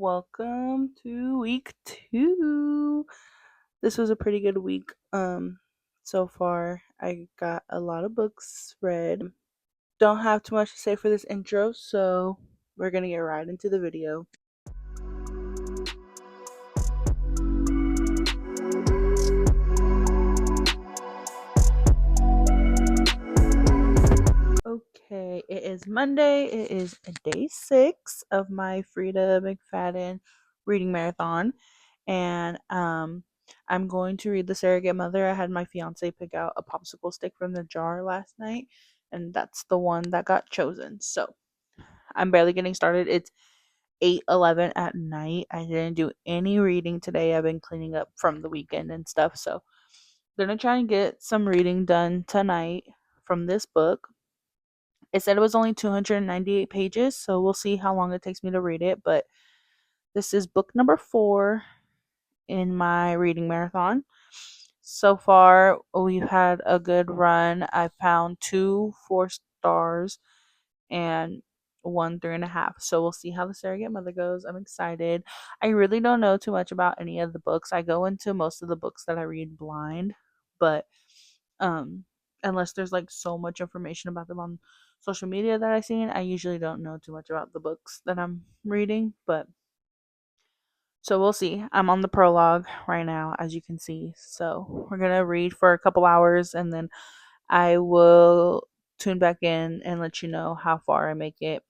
Welcome to week 2. This was a pretty good week so far. I got a lot of books read. Don't have too much to say for this intro, so we're going to get right into the video. Okay, it is Monday. It is day 6 of my Freida McFadden reading marathon, and I'm going to read The Surrogate Mother. I had my fiance pick out a popsicle stick from the jar last night, and that's the one that got chosen. So I'm barely getting started. It's 8:11 at night. I didn't do any reading today. I've been cleaning up from the weekend and stuff, so I'm gonna try and get some reading done tonight from this book. It said it was only 298 pages, so we'll see how long it takes me to read it. But this is book number 4 in my reading marathon. So far, we've had a good run. I found 2 4 stars and 1 3.5. So we'll see how the Surrogate Mother goes. I'm excited. I really don't know too much about any of the books. I go into most of the books that I read blind, but um unless there's like so much information about them on social media that I've seen, I usually don't know too much about the books that I'm reading. But so we'll see. I'm on the prologue right now, as you can see. So we're gonna read for a couple hours, and then I will tune back in and let you know how far I make it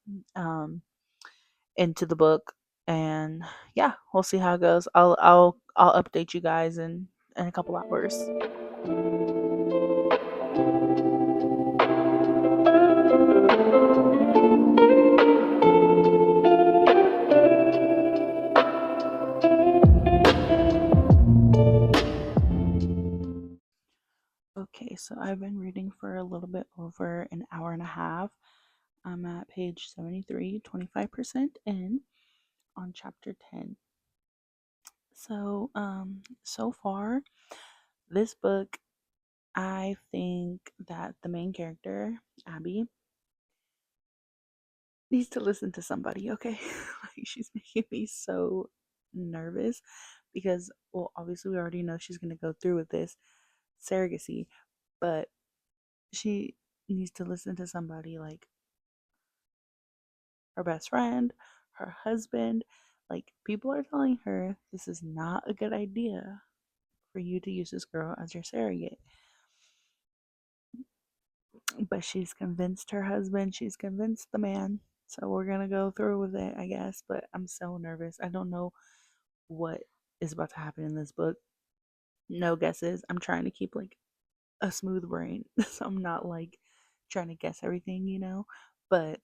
into the book. And yeah, we'll see how it goes. I'll update you guys in a couple hours. Okay, so I've been reading for a little bit over an hour and a half. I'm at page 73, 25% in on chapter 10. So far, this book, I think that the main character, Abby, needs to listen to somebody, okay? Like, she's making me so nervous because, well, obviously, we already know she's going to go through with this surrogacy, but she needs to listen to somebody like her best friend, her husband. Like, people are telling her this is not a good idea for you to use this girl as your surrogate. But she's convinced her husband, she's convinced the man. So we're gonna go through with it, I guess. But I'm so nervous. I don't know what is about to happen in this book. No guesses. I'm trying to keep like a smooth brain. So I'm not like trying to guess everything. But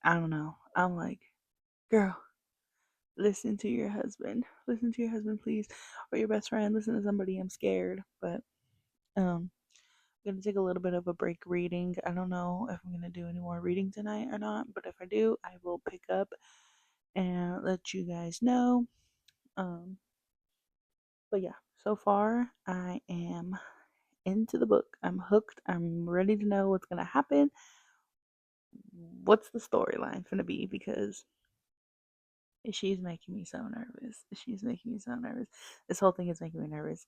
I don't know. I'm like, girl, listen to your husband. Listen to your husband, please. Or your best friend. Listen to somebody. I'm scared. But I'm gonna take a little bit of a break reading. I don't know if I'm gonna do any more reading tonight or not, but if I do, I will pick up and let you guys know. Um, but yeah, so far I am into the book. I'm hooked. I'm ready to know what's gonna happen. What's the storyline gonna be? Because she's making me so nervous. She's making me so nervous. This whole thing is making me nervous.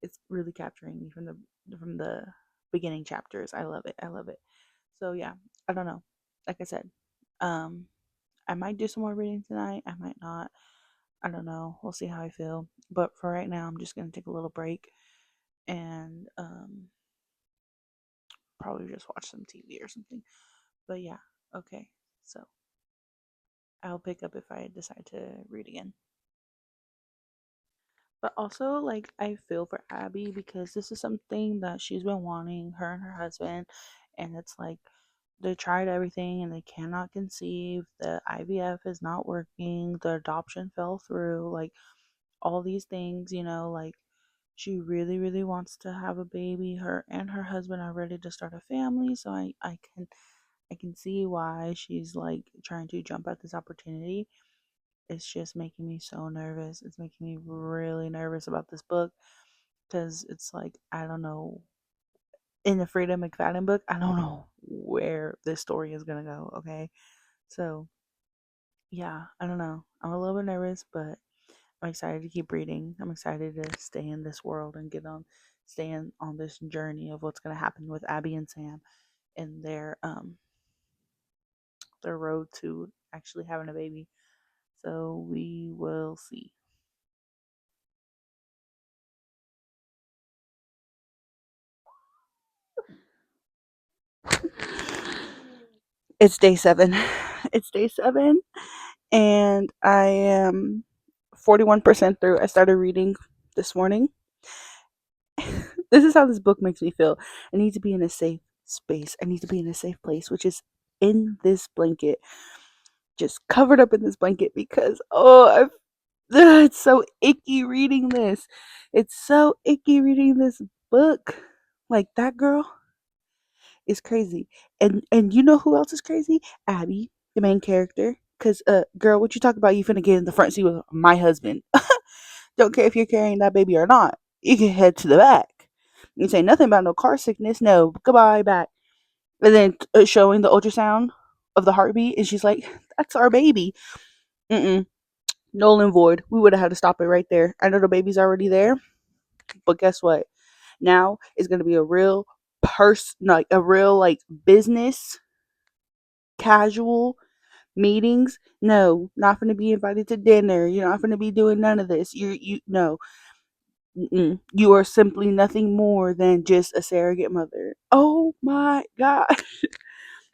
It's really capturing me from the beginning chapters. I love it. I love it. So yeah, I don't know. Like I said, um, I might do some more reading tonight. I might not. I don't know. We'll see how I feel. But for right now, I'm just gonna take a little break and probably just watch some TV or something. But yeah, okay. So I'll pick up if I decide to read again. But also, like, I feel for Abby because this is something that she's been wanting, her and her husband, and it's like they tried everything and they cannot conceive. The IVF is not working. The adoption fell through. Like, all these things, like, she really, really wants to have a baby. Her and her husband are ready to start a family. So I can see why she's like trying to jump at this opportunity. It's just making me so nervous. It's making me really nervous about this book because it's like, I don't know. In the Freida McFadden book, I don't know where this story is going to go, okay? So, yeah, I don't know. I'm a little bit nervous. nervous, but I'm excited to keep reading. I'm excited to stay in this world and stay on this journey of what's going to happen with Abby and Sam and their road to actually having a baby. So we will see. It's day 7. It's day 7, and I am 41% through. I started reading this morning. This is how this book makes me feel. I need to be in a safe space. I need to be in a safe place, which is in this blanket, just covered up in this blanket because it's so icky reading this. It's so icky reading this book. Like that girl is crazy. And you know who else is crazy? Abby, the main character. Cause girl, what you talk about? You finna get in the front seat with my husband. Don't care if you're carrying that baby or not. You can head to the back. You say nothing about no car sickness. No, goodbye back. And then showing the ultrasound of the heartbeat, and she's like, "That's our baby." Mm-mm. Null and void. We would have had to stop it right there. I know the baby's already there, but guess what? Now it's gonna be a real like a real like business casual meetings. No, not gonna be invited to dinner. You're not gonna be doing none of this. You no. Mm-mm. You are simply nothing more than just a surrogate mother. Oh my god,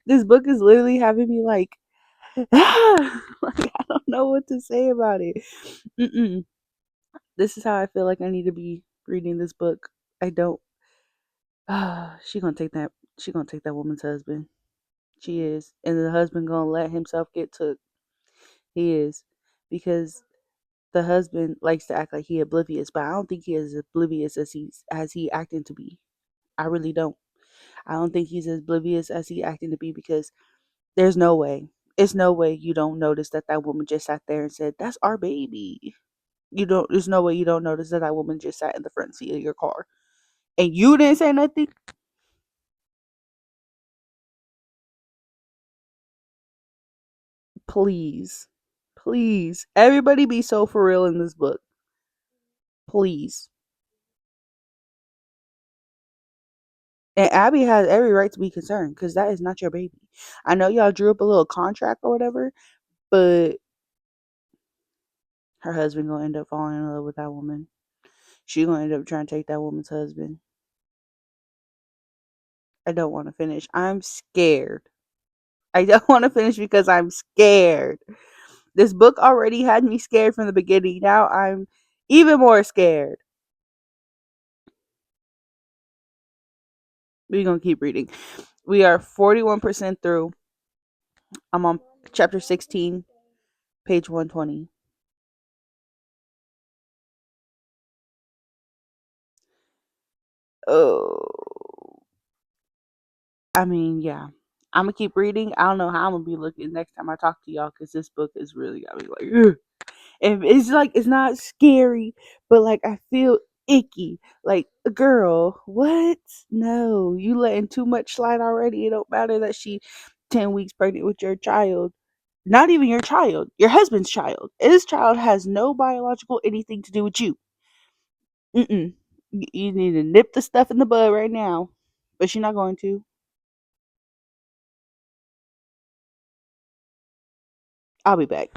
this book is literally having me like, like I don't know what to say about it. Mm-mm. This is how I feel like I need to be reading this book. I don't. She gonna take that. She gonna take that woman's husband. She is, and the husband gonna let himself get took. He is, because the husband likes to act like he oblivious, but I don't think he is oblivious as he acting to be. I really don't. I don't think he's as oblivious as he acting to be, because there's no way. It's no way you don't notice that that woman just sat there and said, "That's our baby." You don't. There's no way you don't notice that that woman just sat in the front seat of your car and you didn't say nothing. Please, please, everybody be so for real in this book. Please. And Abby has every right to be concerned because that is not your baby. I know y'all drew up a little contract or whatever, but her husband gonna end up falling in love with that woman. She gonna end up trying to take that woman's husband. I don't want to finish. I'm scared. I don't want to finish because I'm scared. This book already had me scared from the beginning. Now I'm even more scared. We're gonna keep reading. We are 41% through. I'm on chapter 16, page 120. Oh, I mean, yeah. I'm gonna keep reading. I don't know how I'm gonna be looking next time I talk to y'all because this book is really got me like, ugh. And it's like it's not scary, but like I feel icky. Like, girl, what? No, you letting too much slide already. It don't matter that she 10 weeks pregnant with your child. Not even your child, your husband's child. His child has no biological anything to do with you. Mm-mm. You need to nip the stuff in the bud right now. But she's not going to. I'll be back.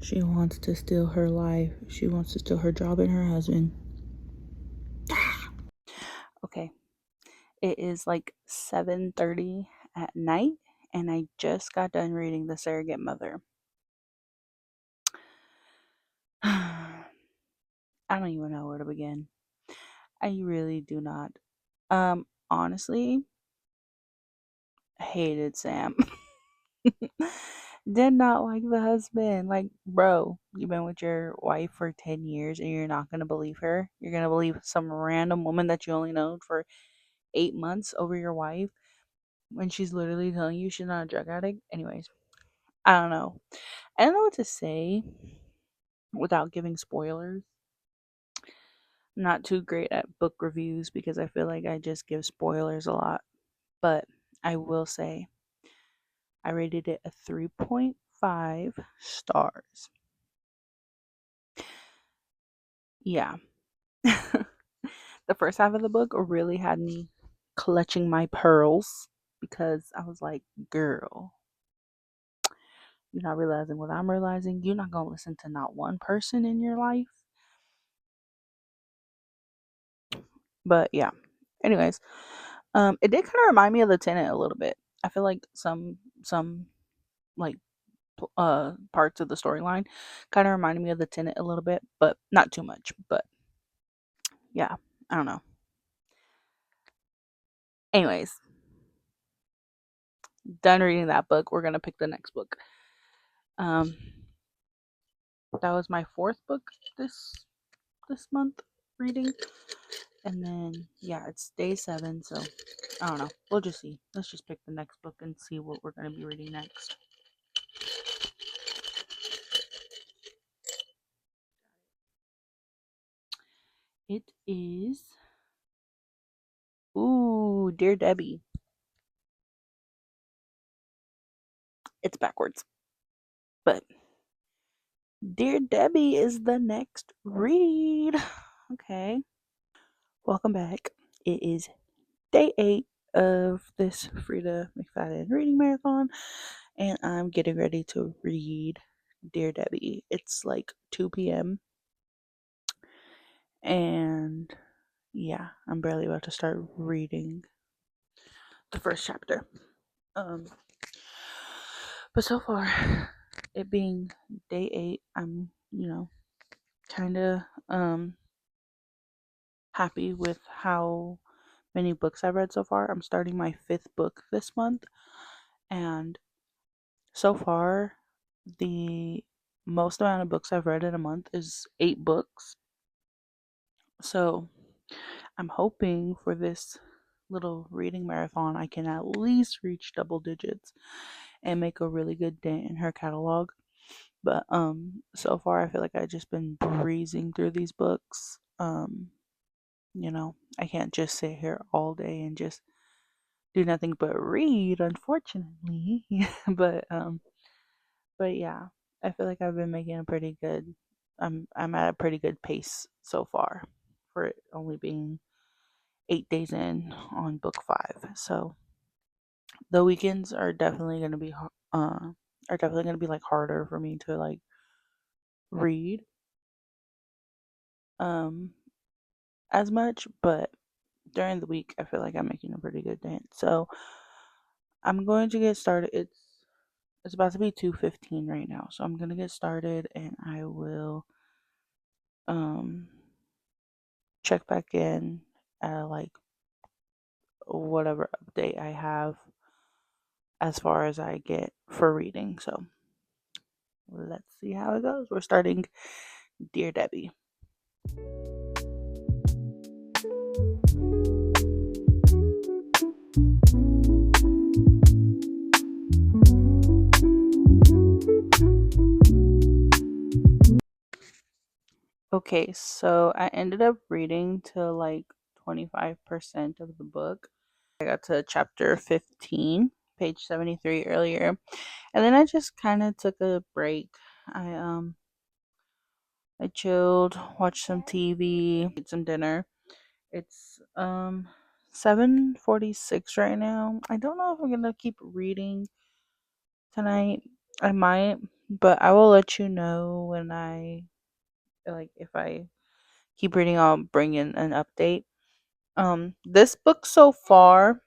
She wants to steal her life. She wants to steal her job and her husband. Okay. It is like 7:30 at night, and I just got done reading The Surrogate Mother. I don't even know where to begin. I really do not. Honestly, hated Sam. Did not like the husband. Like, bro, you've been with your wife for 10 years and you're not going to believe her. You're going to believe some random woman that you only known for 8 months over your wife when she's literally telling you she's not a drug addict. Anyways, I don't know. I don't know what to say. without giving spoilers. I'm not too great at book reviews because I feel like I just give spoilers a lot. But I will say I rated it a 3.5 stars. Yeah. The first half of the book really had me clutching my pearls because I was like, girl, you're not realizing what I'm realizing. You're not going to listen to not one person in your life. But yeah. Anyways, it did kind of remind me of the Tenant a little bit. I feel like some like parts of the storyline kind of reminded me of the Tenant a little bit, but not too much. But yeah, I don't know. Anyways, done reading that book. We're gonna pick the next book. Um, that was my fourth book this month reading, and then yeah, it's day 7. So I don't know. We'll just see. Let's just pick the next book and see what we're gonna be reading next. It is Dear Debbie. It's backwards, but Dear Debbie is the next read. Okay. Welcome back. It is day 8 of this Freida McFadden reading marathon, and I'm getting ready to read Dear Debbie. It's like 2 p.m. and yeah, I'm barely about to start reading the first chapter. Um, but so far, it being day 8, I'm, kind of happy with how many books I've read so far. I'm starting my 5th book this month, and so far, the most amount of books I've read in a month is 8 books. So I'm hoping for this little reading marathon, I can at least reach double digits and make a really good dent in her catalog. But so far I feel like I've just been breezing through these books. I can't just sit here all day and just do nothing but read, unfortunately. but yeah, I feel like I've been making a pretty good. I'm at a pretty good pace so far, for it only being 8 days in on book 5. So the weekends are definitely gonna be like harder for me to like read um as much, but during the week I feel like I'm making a pretty good dent. So I'm going to get started. It's about to be 2:15 right now, so I'm gonna get started and I will um check back in at like whatever update I have as far as I get for reading. So let's see how it goes. We're starting Dear Debbie. Okay, so I ended up reading to like 25% of the book. I got to chapter 15, page 73 earlier. And then I just kind of took a break. I chilled, watched some TV, ate some dinner. It's 7:46 right now. I don't know if I'm going to keep reading tonight. I might, but I will let you know when if I keep reading, I'll bring in an update. This book so far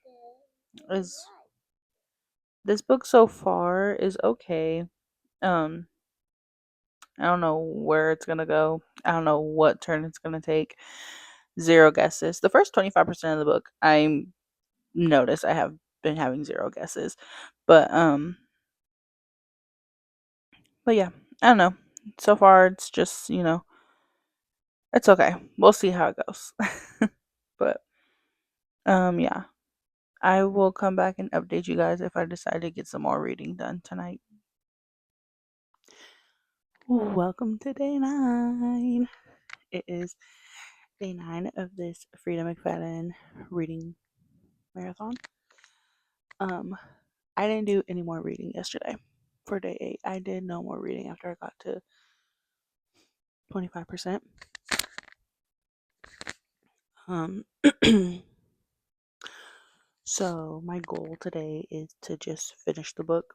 is okay. Um, I don't know where it's gonna go. I don't know what turn it's gonna take. Zero guesses. The first 25% of the book, I noticed I have been having zero guesses, but yeah, I don't know. So far, it's just it's okay. We'll see how it goes. But yeah, I will come back and update you guys if I decide to get some more reading done tonight. Welcome to day 9. It is day 9 of this Freida McFadden reading marathon. I didn't do any more reading yesterday for day 8. I did no more reading after I got to 25%. Um, so my goal today is to just finish the book.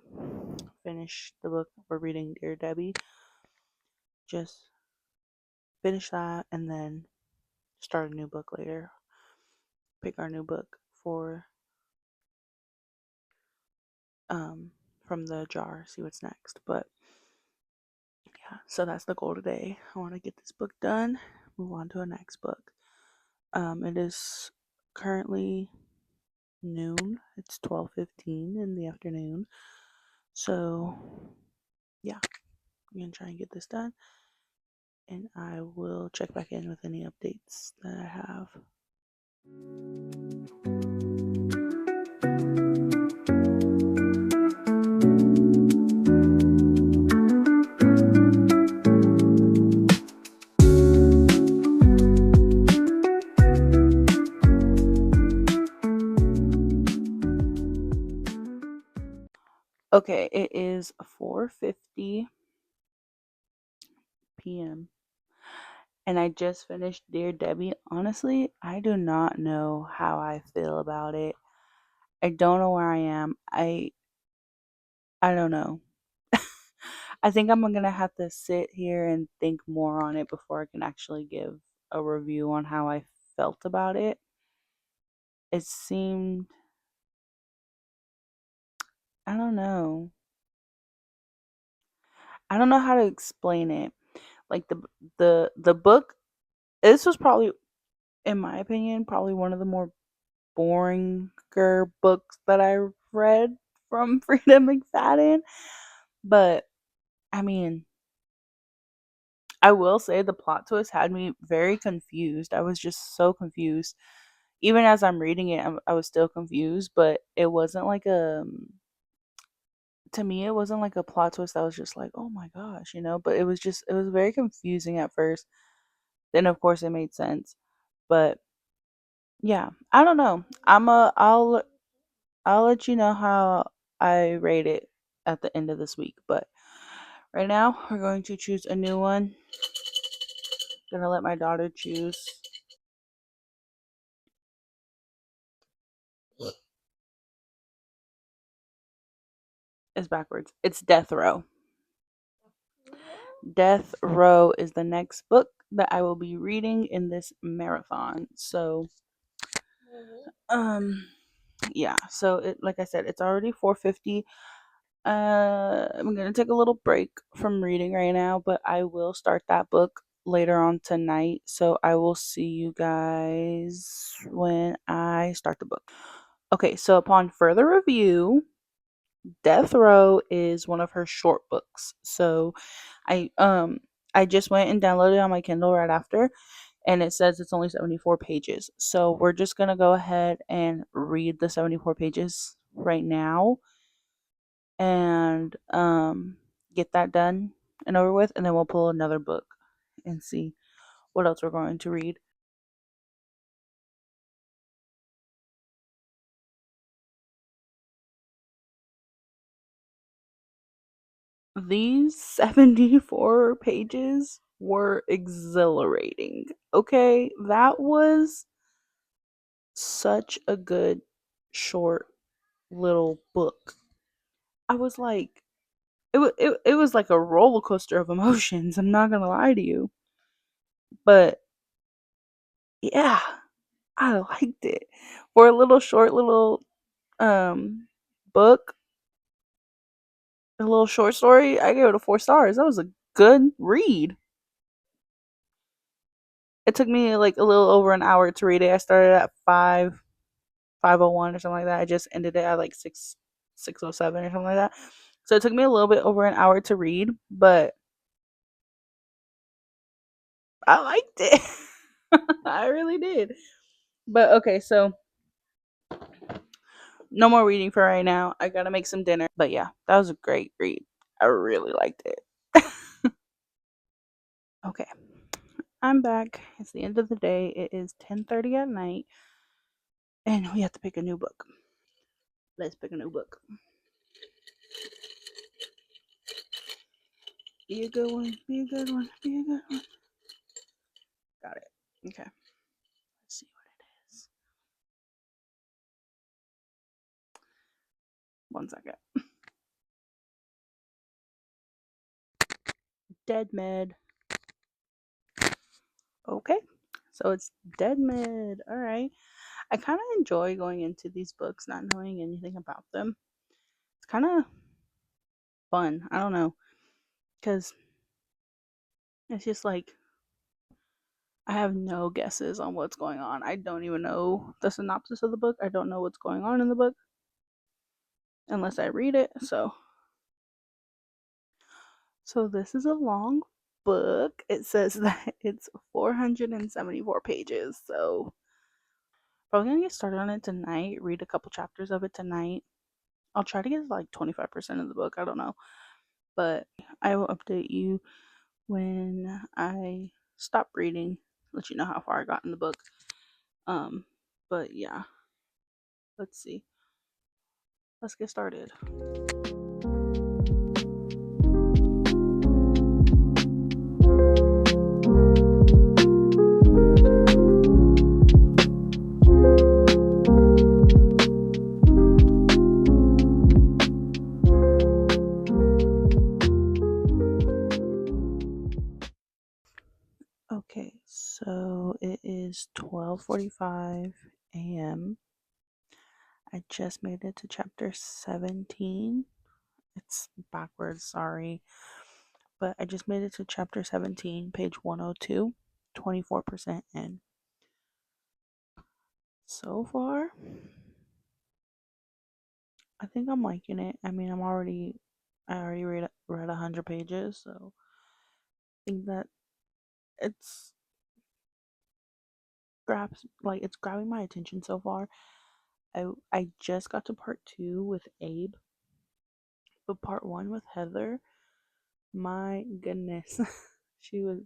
Finish the book we're reading, Dear Debbie. Just finish that and then start a new book later. Pick our new book for from the jar, see what's next. But yeah, so that's the goal today. I want to get this book done, move on to a next book. It is currently noon. It's 12:15 in the afternoon. So yeah, I'm gonna try and get this done, and I will check back in with any updates that I have. Okay, it is 4:50 p.m. and I just finished Dear Debbie. Honestly, I do not know how I feel about it. I don't know where I am. I don't know. I think I'm gonna have to sit here and think more on it before I can actually give a review on how I felt about it. It seemed, I don't know. I don't know how to explain it. Like the book, this was probably, in my opinion, probably one of the more boringer books that I read from Freida McFadden. But I mean, I will say the plot twist had me very confused. I was just so confused. Even as I'm reading it, I was still confused, but it wasn't like to me, it wasn't like a plot twist that was just like, oh my gosh, but it was very confusing at first. Then, of course, it made sense. But yeah, I don't know. I'll let you know how I rate it at the end of this week. But right now, we're going to choose a new one. Gonna let my daughter choose. It's backwards. It's Death Row. Death Row is the next book that I will be reading in this marathon. So, um, yeah. So it, like I said, it's already 4:50. I'm gonna take a little break from reading right now, but I will start that book later on tonight. So I will see you guys when I start the book. Okay, so upon further review, Death Row is one of her short books. So I um I just went and downloaded it on my Kindle right after, and it says it's only 74 pages. So we're just going to go ahead and read the 74 pages right now and get that done and over with, and then we'll pull another book and see what else we're going to read. These 74 pages were exhilarating. Okay, that was such a good short little book. I was like, it was like a roller coaster of emotions. I'm not gonna lie to you, but yeah, I liked it for a little short little um book, a little short story. I gave it a 4 stars. That was a good read. It took me like a little over an hour to read it. I started at 5:01 or something like that. I just ended it at like 6:07 or something like that. So it took me a little bit over an hour to read, but I liked it. I really did. But okay, so no more reading for right now. I gotta make some dinner. But yeah, that was a great read. I really liked it. Okay, I'm back. It's the end of the day. It is 10:30 at night, and we have to pick a new book. Let's pick a new book. Be a good one. Be a good one. Be a good one. Got it. Okay. Let's see what it is. 1 second. Dead Med. Okay. So it's Dead Med. All right. I kind of enjoy going into these books not knowing anything about them. It's kind of fun. I don't know. Because it's just like I have no guesses on what's going on. I don't even know the synopsis of the book. I don't know what's going on in the book unless I read it. So this is a long book. It says that it's 474 pages. So probably gonna get started on it tonight. Read a couple chapters of it tonight. I'll try to get like 25% of the book. I don't know, but I will update you when I stop reading. Let you know how far I got in the book. But yeah, let's see. Let's get started. Okay, so it is 12:45 a.m. I just made it to chapter 17. It's backwards, sorry. But I just made it to chapter 17, page 102, 24% in. So far, I think I'm liking it. I mean, I already read 100 pages, so I think that it's it's grabbing my attention so far. I just got to part 2 with Abe, but part 1 with Heather, my goodness. she was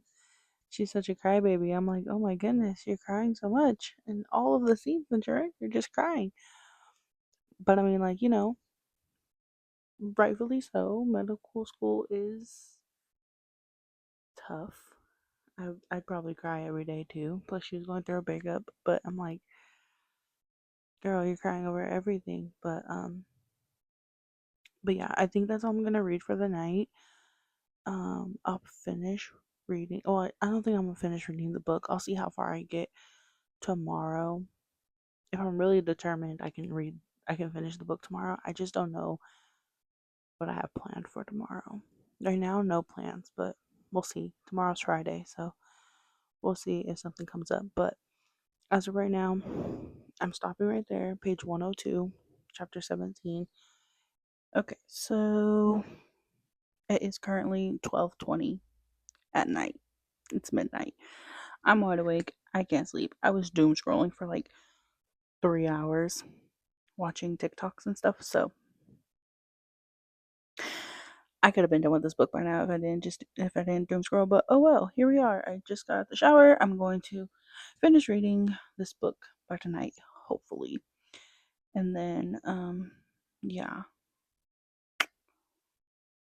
she's such a crybaby. I'm like, oh my goodness, you're crying so much. And all of the scenes that you're in, you're just crying. But I mean, like, rightfully so. Medical school is tough. I'd probably cry every day too. Plus, she was going through a breakup. But I'm like, girl, you're crying over everything. But yeah, I think that's all I'm gonna read for the night. I'll finish reading. Oh, I don't think I'm gonna finish reading the book. I'll see how far I get tomorrow. If I'm really determined, I can finish the book tomorrow. I just don't know what I have planned for tomorrow. Right now, no plans, but we'll see. Tomorrow's Friday, so we'll see if something comes up. But as of right now, I'm stopping right there, page 102, chapter 17. Okay, so it is currently 12:20 at night. It's midnight. I'm wide awake. I can't sleep. I was doom scrolling for like 3 hours watching TikToks and stuff, so I could have been done with this book by now if I didn't doom scroll, but oh well, here we are. I just got out the shower. I'm going to finish reading this book by tonight, hopefully. And then yeah,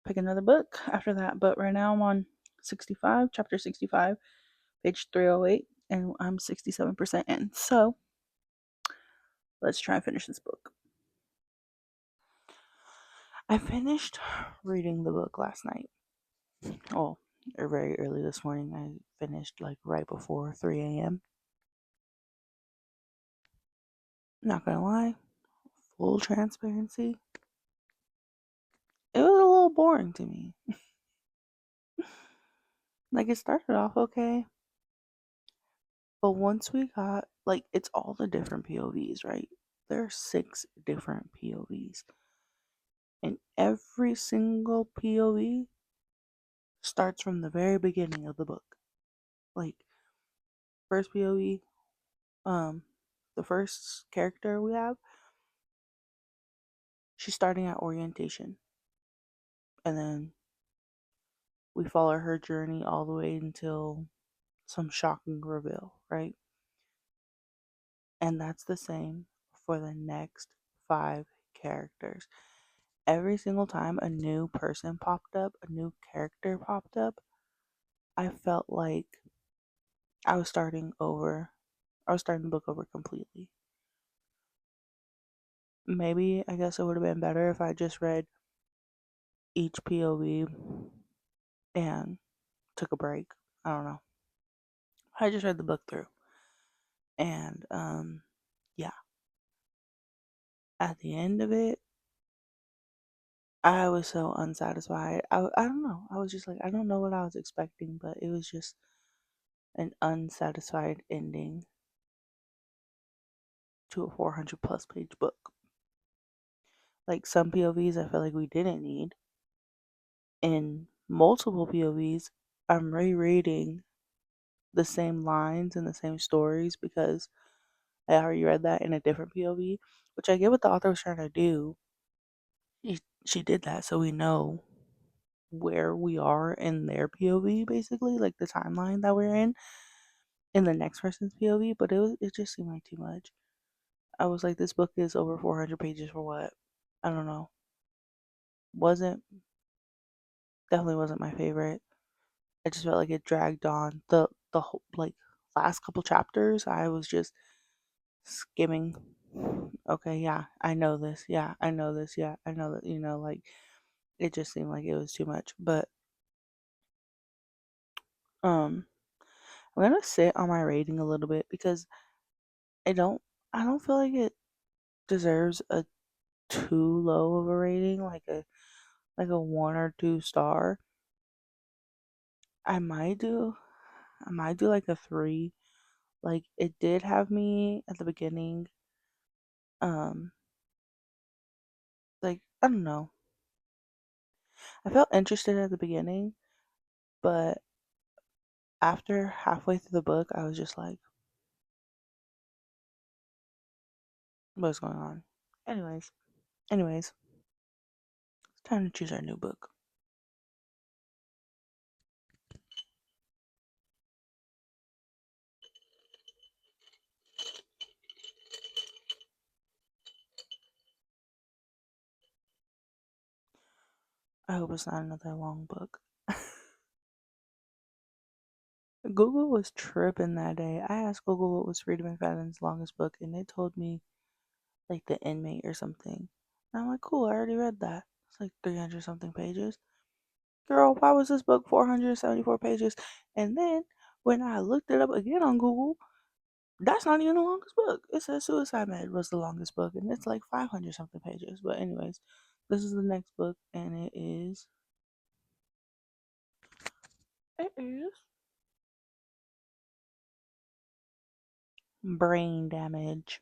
pick another book after that. But right now I'm on 65, chapter 65, page 308, and I'm 67% in. So let's try and finish this book. I finished reading the book last night. Oh, or very early this morning. I finished like right before 3 a.m. Not gonna lie, full transparency, it was a little boring to me. Like, it started off okay, but once we got, like, it's all the different POVs, right? There are 6 different POVs, and every single POV starts from the very beginning of the book. Like, first POV, the first character we have, she's starting at orientation, and then we follow her journey all the way until some shocking reveal, right? And that's the same for the next 5 characters. Every single time a new person popped up, a new character popped up, I felt like I was starting over. I was starting the book over completely. Maybe I guess it would have been better if I just read each POV and took a break. I don't know. I just read the book through. And yeah. At the end of it, I was so unsatisfied. I don't know. I was just like, I don't know what I was expecting, but it was just an unsatisfied ending to a 400 plus page book. Like some POVs, I feel like we didn't need. In multiple POVs, I'm rereading the same lines and the same stories because I already read that in a different POV, which I get what the author was trying to do. She did that so we know where we are in their POV, basically, like the timeline that we're in the next person's POV. But it just seemed like too much. I was like, this book is over 400 pages for what? I don't know. Wasn't Definitely wasn't my favorite. I just felt like it dragged on the whole like last couple chapters. I was just skimming. Okay, yeah, I know this. Yeah, I know this. Yeah, I know that. Like it just seemed like it was too much. But um, I'm gonna sit on my rating a little bit because I don't I don't feel like it deserves a too low of a rating, like a 1 or 2 star. I might do like a 3. Like it did have me at the beginning. Um, like I don't know. I felt interested at the beginning, but after halfway through the book, I was just like, what's going on? Anyways, it's time to choose our new book. I hope it's not another long book. Google was tripping that day. I asked Google what was Freida McFadden's longest book, and it told me like The Inmate or something. And I'm like, cool, I already read that. It's like 300 something pages. Girl, why was this book 474 pages? And then when I looked it up again on Google, that's not even the longest book. It says Suicide Med was the longest book, and it's like 500 something pages. But, anyways, this is the next book, and it is Brain Damage.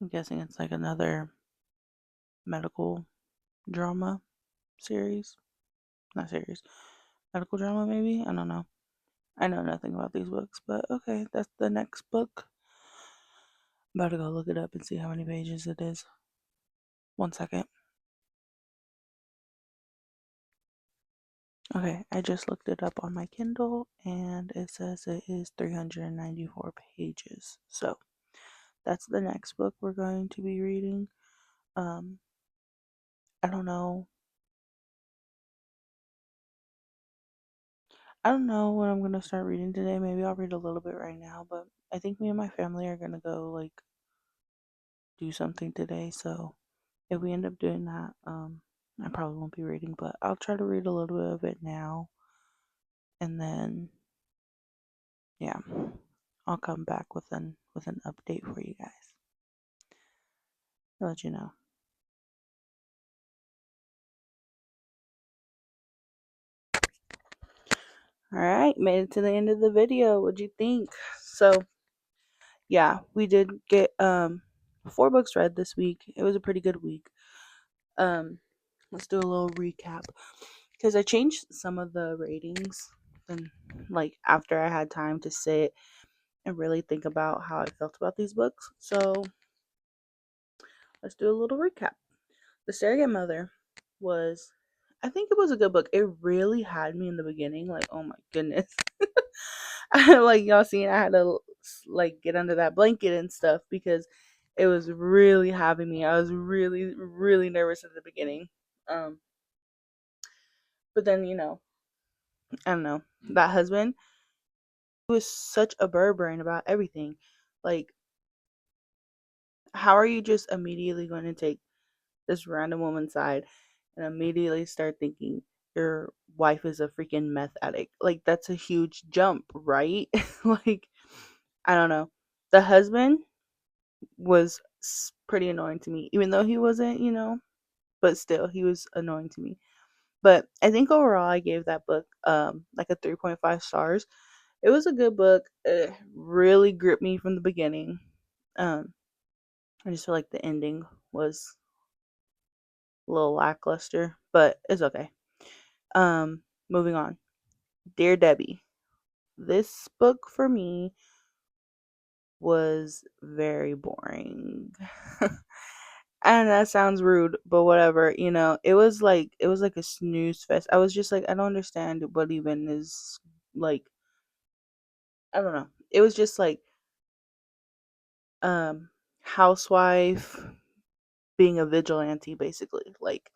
I'm guessing it's like another medical drama series. Not series. Medical drama, maybe? I don't know. I know nothing about these books, but okay, that's the next book. I'm about to go look it up and see how many pages it is. 1 second. Okay, I just looked it up on my Kindle and it says it is 394 pages. So that's the next book we're going to be reading. Um, I don't know. I don't know what I'm gonna start reading today. Maybe I'll read a little bit right now, but I think me and my family are gonna go like do something today. So if we end up doing that, I probably won't be reading, but I'll try to read a little bit of it now, and then yeah, I'll come back with an update for you guys. I'll let you know. All right, made it to the end of the video. What'd you think? So yeah, we did get 4 books read this week. It was a pretty good week. Um, let's do a little recap because I changed some of the ratings and like after I had time to sit and really think about how I felt about these books. So let's do a little recap. The Surrogate Mother was I think it was a good book. It really had me in the beginning, like, oh my goodness. Like y'all seen, I had to like get under that blanket and stuff because it was really having me. I was really, really nervous at the beginning. Um, but then I don't know, that husband was such a bird brain about everything. Like, how are you just immediately going to take this random woman's side and immediately start thinking your wife is a freaking meth addict? Like, that's a huge jump, right? Like, I don't know. The husband was pretty annoying to me, even though he wasn't, but still, he was annoying to me. But I think overall, I gave that book like a 3.5 stars. It was a good book. It really gripped me from the beginning. Um, I just feel like the ending was a little lackluster, but it's okay. Moving on. Dear Debbie. This book for me was very boring. And that sounds rude, but whatever, it was like a snooze fest. I was just like, I don't understand what even is like, I don't know. It was just like um housewife being a vigilante basically. Like,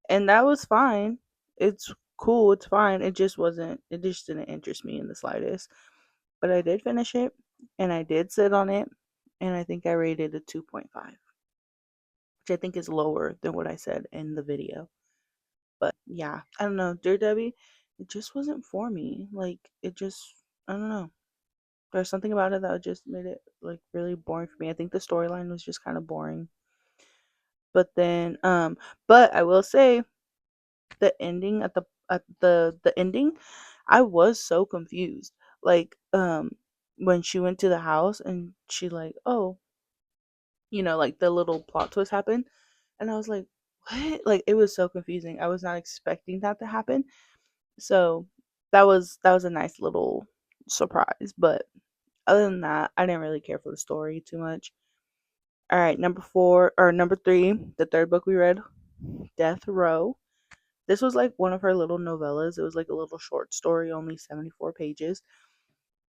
and that was fine. It's cool, it's fine. It just didn't interest me in the slightest. But I did finish it and I did sit on it and I think I rated a 2.5, which I think is lower than what I said in the video. But yeah, I don't know. Dear Debbie, it just wasn't for me. Like, I don't know. There's something about it that just made it like really boring for me. I think the storyline was just kind of boring. But then, but I will say the ending at the ending, I was so confused. Like, when she went to the house and she like, oh, like the little plot twist happened, and I was like, what? Like, it was so confusing. I was not expecting that to happen. So that was a nice little surprise. But other than that, I didn't really care for the story too much. All right, number 3, the third book we read, Death Row. This was like one of her little novellas. It was like a little short story, only 74 pages.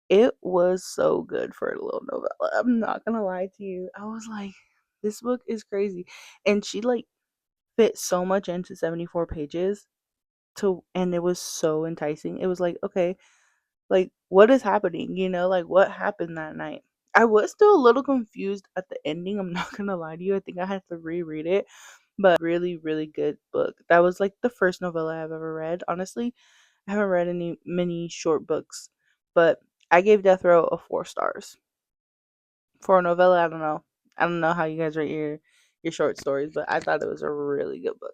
It was so good for a little novella. I'm not gonna lie to you. I was like, this book is crazy. And she like fit so much into 74 pages and it was so enticing. It was like, okay, like, what is happening? Like, what happened that night? I was still a little confused at the ending. I'm not gonna lie to you. I think I had to reread it, but really, really good book. That was like the first novella I've ever read. Honestly, I haven't read any many short books, but I gave Death Row a 4 stars for a novella. I don't know how you guys rate your short stories, but I thought it was a really good book.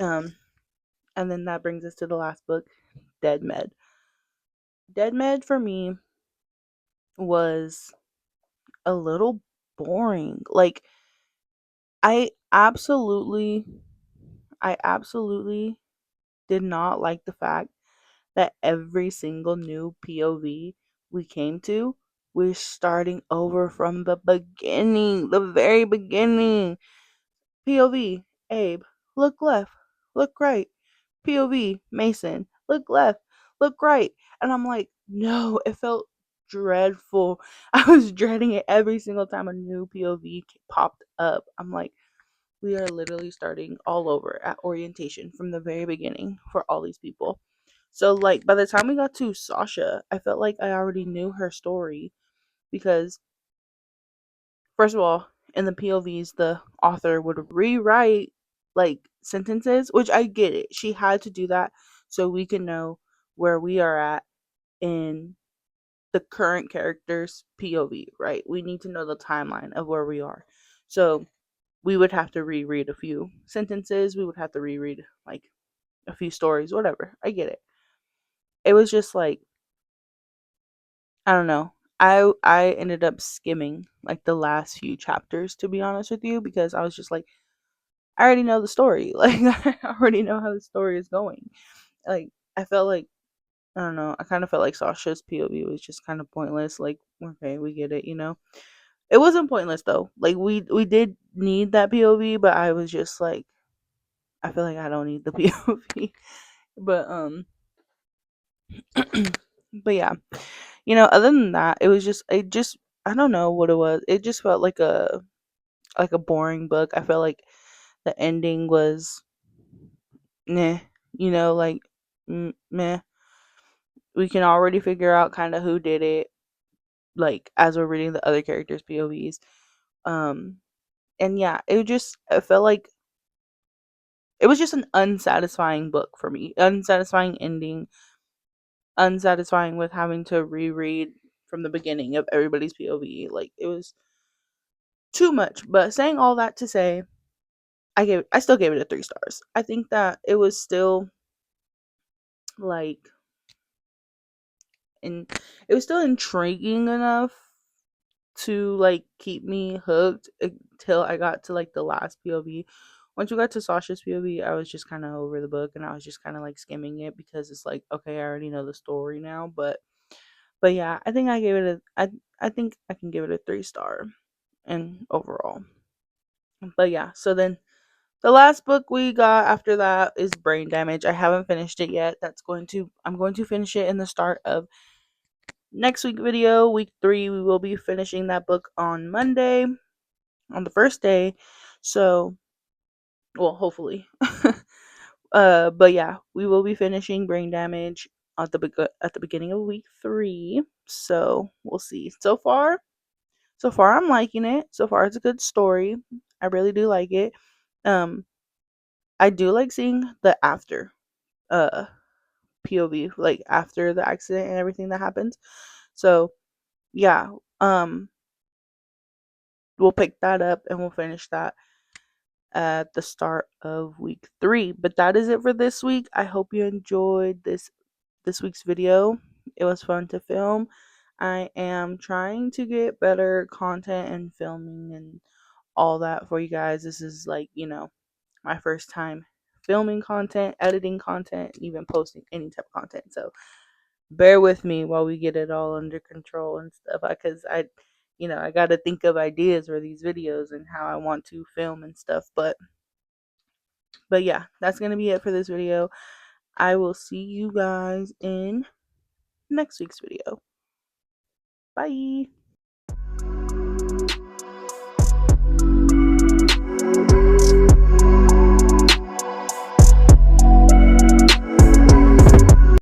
Um, and then that brings us to the last book, Dead Med. Dead Med for me was a little boring. Like, I absolutely I absolutely did not like the fact that every single new POV we came to, we're starting over from the beginning, the very beginning. POV, Abe, look left, look right. POV, Mason, look left, look right. And I'm like, no, it felt dreadful. I was dreading it every single time a new POV popped up. I'm like, we are literally starting all over at orientation from the very beginning for all these people. So, like, by the time we got to Sasha, I felt like I already knew her story because, first of all, in the POVs, the author would rewrite like sentences, which I get it. She had to do that so we can know where we are at in the current character's POV, right? We need to know the timeline of where we are. So we would have to reread a few sentences, we would have to reread like a few stories, whatever. I get it. It was just like, I don't know. I ended up skimming like the last few chapters, to be honest with you, because I was just like, I already know the story. Like, I already know how the story is going. Like, I felt like, I don't know, I kind of felt like Sasha's POV was just kind of pointless. Like, okay, we get it. It wasn't pointless though. Like, we did need that POV, but I was just like, I feel like I don't need the POV. But but yeah. Other than that, it just I don't know what it was. It just felt like a boring book. I felt like the ending was meh, like meh. We can already figure out kind of who did it, like as we're reading the other characters' POVs. Um, and yeah, it felt like it was just an unsatisfying book for me. Unsatisfying ending, unsatisfying with having to reread from the beginning of everybody's POV. Like it was too much. But saying all that to say, I still gave it a 3 stars. I think that it was still like and it was still intriguing enough to like keep me hooked until I got to like the last POV. Once we got to Sasha's POV, I was just kind of over the book and I was just kind of like skimming it because it's like okay, I already know the story now. But yeah, I think I gave it I think I can give it a 3 star and overall. But yeah, so then the last book we got after that is Brain Damage. I haven't finished it yet. I'm going to finish it in the start of next week video, week 3. We will be finishing that book on Monday, on the first day. So, well, hopefully. But yeah, we will be finishing Brain Damage at the beginning of week 3. So, we'll see. So far I'm liking it. So far it's a good story. I really do like it. Um I do like seeing the after uh POV, like after the accident and everything that happens. So, yeah, um we'll pick that up and we'll finish that at the start of week 3. But that is it for this week. I hope you enjoyed this week's video. It was fun to film. I am trying to get better content and filming and all that for you guys. This is like, my first time filming content, editing content, even posting any type of content. So bear with me while we get it all under control and stuff because I got to think of ideas for these videos and how I want to film and stuff. But yeah, that's going to be it for this video. I will see you guys in next week's video. Bye.